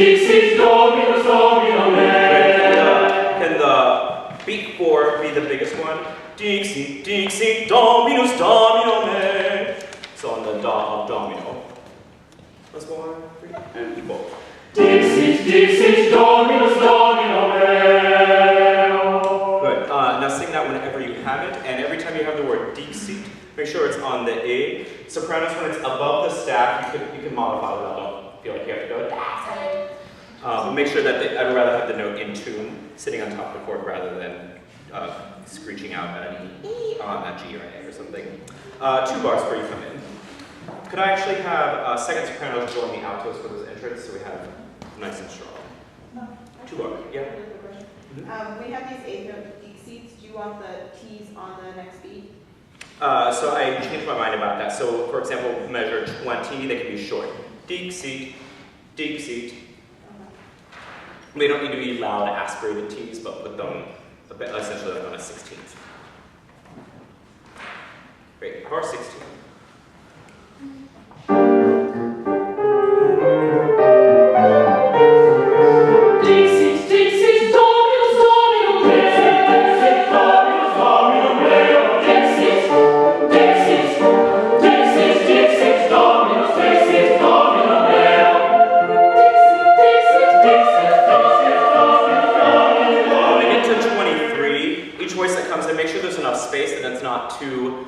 Dixit, Dominus, Domino me. Can the beat 4 be the biggest one? Dixit, Dixit, Dominus, Domino me. So on the dot of domino. Let's go on 3 and 4. Dixit, Dixit, Dominus, Domino me. Good. Now sing that whenever you have it, and every time you have the word Dixit, make sure it's on the A. Sopranos, when it's above the staff, you can modify it. Don't feel like you have to go that side. But make sure that I'd rather have the note in tune, sitting on top of the chord rather than screeching out an E on a G or an A or something. 2 bars before you come in. Could I actually have second sopranos join the altos for this entrance so we have nice and strong? 2 bars, yeah? We have these 8-note Dixits. Do you want the keys on the next beat? So I changed my mind about that. So for example, measure 20, they can be short. Dixit, Dixit. They don't need to be loud, aspirated T's, but put them a bit, essentially like on a 16th. Great, bar 16. Too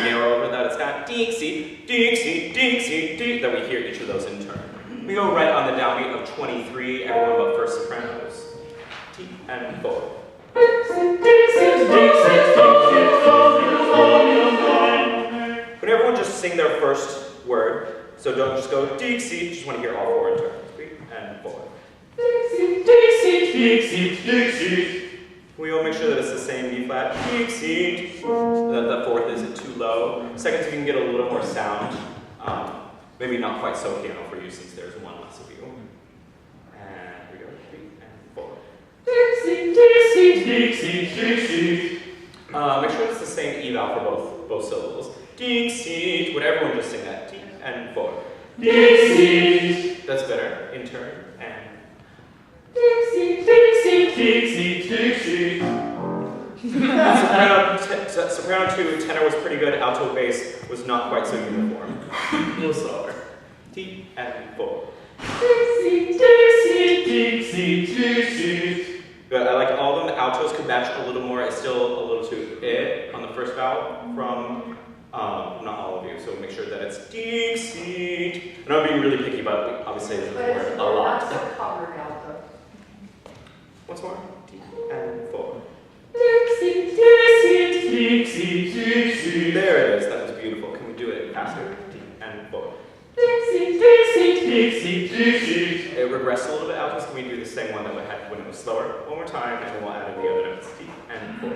narrow over that. It's got Dixit, Dixit, Dixit, Dixit, that we hear each of those in turn. We go right on the downbeat of 23, everyone but first sopranos. T and 4. But everyone just sing their first word, so don't just go Dixit, just want to hear all 4 in turn. 3 and 4. Dixit, Dixit, Dixit, Dixit. We will make sure that it's the same B flat, Dixit. The 4th isn't too low. Second, so you can get a little more sound. Maybe not quite so piano for you since there's one less of you. And we go 3 and 4. Dixit, Dixit, Dixit, Dixit. Make sure it's the same eval for both syllables. Dixit. Would everyone just sing that? T and 4. Dixit. That's better. In turn. And Dixit, Dixit, Dixit, Dixit. Soprano 2, tenor was pretty good, alto bass was not quite so uniform. A little slower. T and 4. Dixit, Dixit, Dixit, Dixit. Good, I like all of them. The altos could match a little more. It's still a little too on the first vowel from not all of you, so make sure that it's Dixit. I know I'm being really picky, but obviously it's the word a lot. Once more. T and 4. Dixit, Dixit, Dixit, Dixit. There it is. That was beautiful. Can we do it faster? T and 4. Dixit, Dixit, Dixit, Dixit. It regressed a little bit, altos. Can we do the same one that we had when it was slower? One more time, and then we'll add in the other notes. T and 4.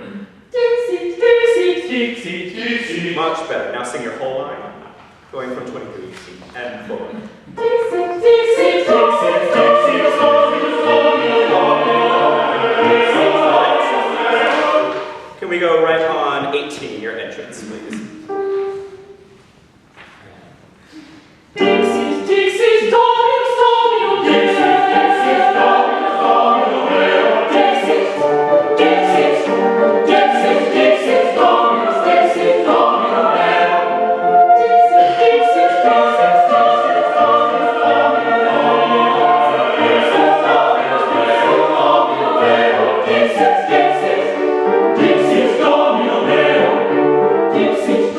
Dixit, Dixit, Dixit, Dixit. Much better. Now sing your whole line. Going from 23. T and 4. Dixit, Dixit, Dixit, Dixit. Can we go right on 18, your entrance, please? Dixit, Dixit, Dominus, Domino, Dixit, Dixit, Dominus, Domino, Dixit, Dixit, Dixit, Dixit, Dominus, Dixit, Domino, Dixit, Dixit, Dixit, Dixit, Dominus, Domino, Dixit, Dixit, Dixit, Domino, Dixit,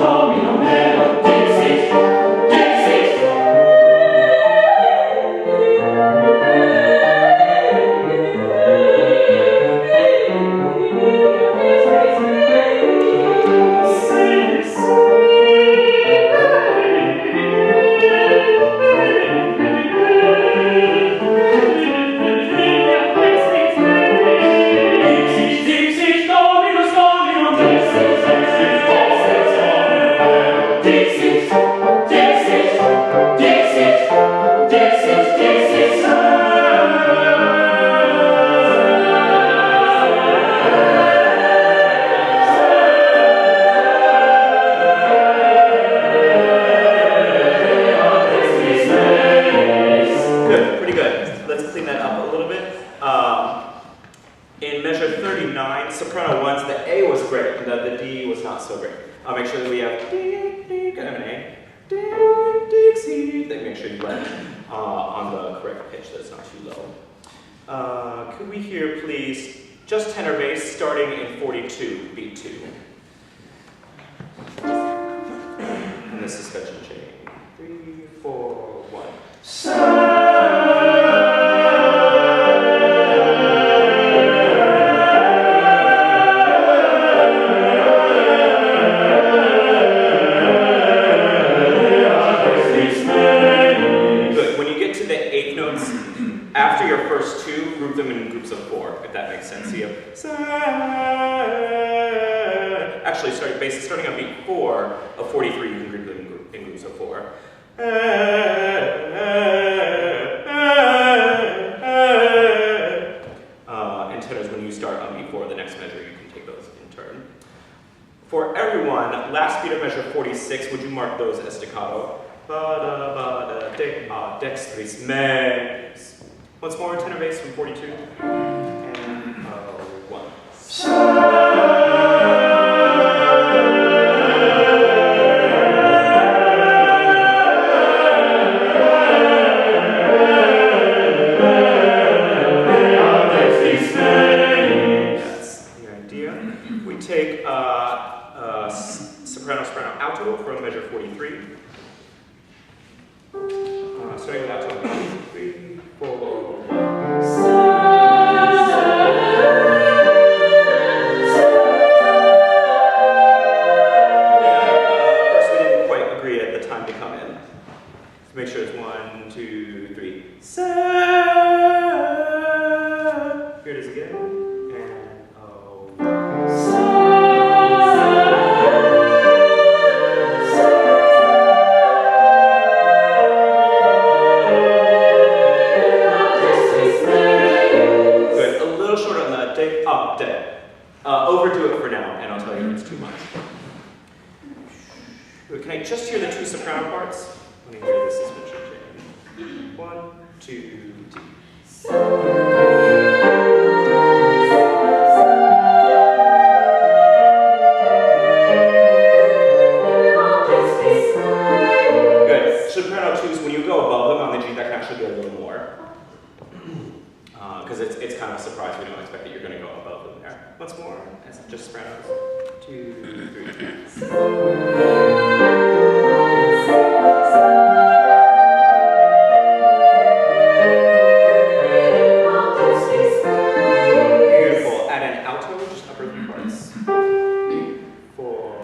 great. The D was not so great. Make sure that we have D, D, and an A. D, Dixit. Then make sure you land on the correct pitch, that it's not too low. Could we hear, please, just tenor bass starting in 42, beat 2. And the suspension chain. 3, 4, 1. Good. When you get to the 8th notes, after your first 2, group them in groups of 4, if that makes sense. So you have actually, starting on beat 4 of 43, you can group them in groups of 4. And tenors, when you start on beat 4, the next measure, you can take those in turn. For everyone, last beat of measure 46, would you mark those as staccato? Bada, bada, dextris, mes. Once more, tenor bass from 42. And 1. Soprano, soprano, alto from measure 43. Starting with alto. 3, 4, 1. First, we didn't quite agree at the time to come in. So make sure it's 1, 2, 3. Here it is again. Overdo it for now, and I'll tell you if it's too much. Can I just hear the 2 soprano parts? Let me hear this suspension chain. 1, 2, D. Good. Soprano 2s, when you go above them on the G, that can actually be a little more. Because it's kind of a surprise. We don't expect that you're going to go above them there. Once more, as just sopranos. 2, 3, 4. Beautiful. Add an alto, just upper 3 parts. 4.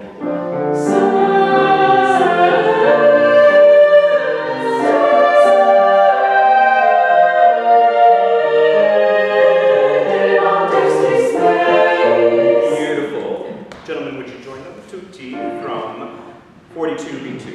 Gentlemen, would you join them? 2T from 42 B2.